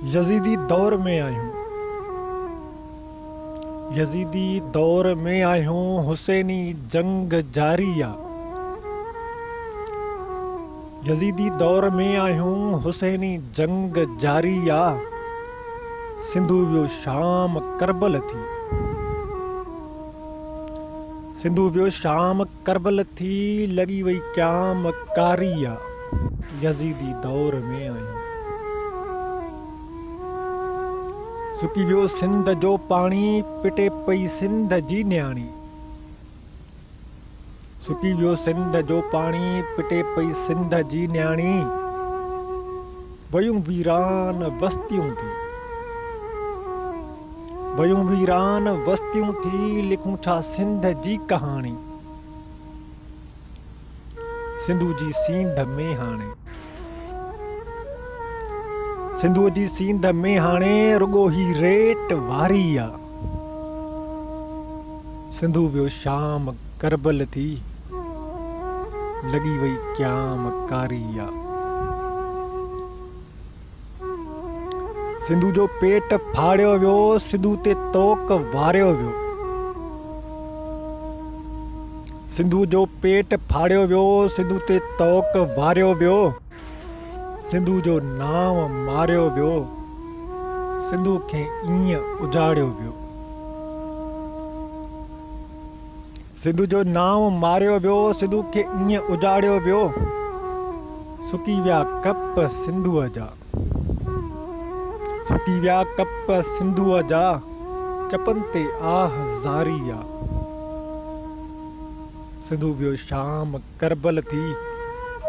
Yazidi दौर में आयूं, यजीदी दौर में आयूं, हुसैनी जंग जारी आ। यजीदी दौर में आयूं, हुसैनी जंग जारी आ। सिंधु वियो शाम करबल थी, सिंधु वियो शाम करबल थी, लगी वई क्याम कारी आ। यजीदी दौर में आयूं, सुकी वियो सिंध जो पाणी, पिटे पई सिंध जी न्याणी। सुकी वियो सिंध जो पाणी, पिटे पई सिंध जी न्याणी। वयूं वीरान बस्तियूं थी, वयूं वीरान बस्तियूं थी, लिखूं छा सिंध जी कहाणी। सिंधु जी सींध में हाणे, सिंधु जी सींध में हाणे, रुगो ही रेट वारी आ। सिंधु वियो शाम करबल थी, लगी वई क्याम कारी आ। सिंधु जो पेट फाड़ियो वियो, सिंधु ते तोक वारियो वियो। सिंधु जो पेट फाड़ियो वियो, सिंधु ते तोक वारियो वियो। सिंधु जो नाव मारियो वियो, सिंधु खे ईअं उजाड़ियो वियो। सिंधु जो नाव मारियो वियो, सिंधु खे ईअं उजाड़ियो वियो। सुकी विया कप सिंधुअ जा, सुकी विया कप सिंधुअ जा, चपन ते आह ज़ारी आ। सिंधु वियो शाम करबल थी,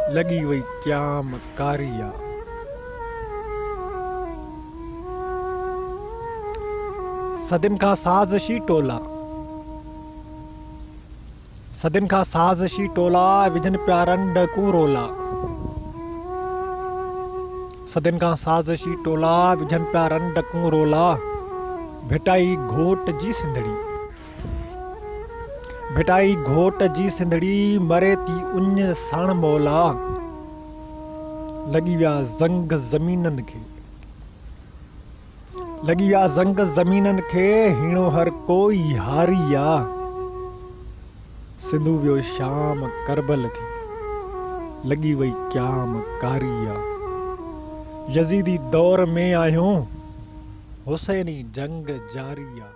लगी वई क्याम कारी आ। सदिन खां साज़िशी टोला, सदिन खां साज़िशी टोला, विझन पिया रंड कूरोला। सदिन खां साज़िशी टोला, विझन पिया रंड कूरोला। भिटाई घोट जी सिंधड़ी, भिटाई घोट जी सिंधड़ी, मरे थी उञ सण मौला। लगी विया ज़ंग ज़मीनन खे, लगी विया ज़ंग ज़मीनन खे, हीणो हर कोई हारी आ। सिंधु वियो शाम करबल थी, लगी वई क्याम कारी आ। यजीदी दौर में आयूं, हुसैनी जंग जारी आ।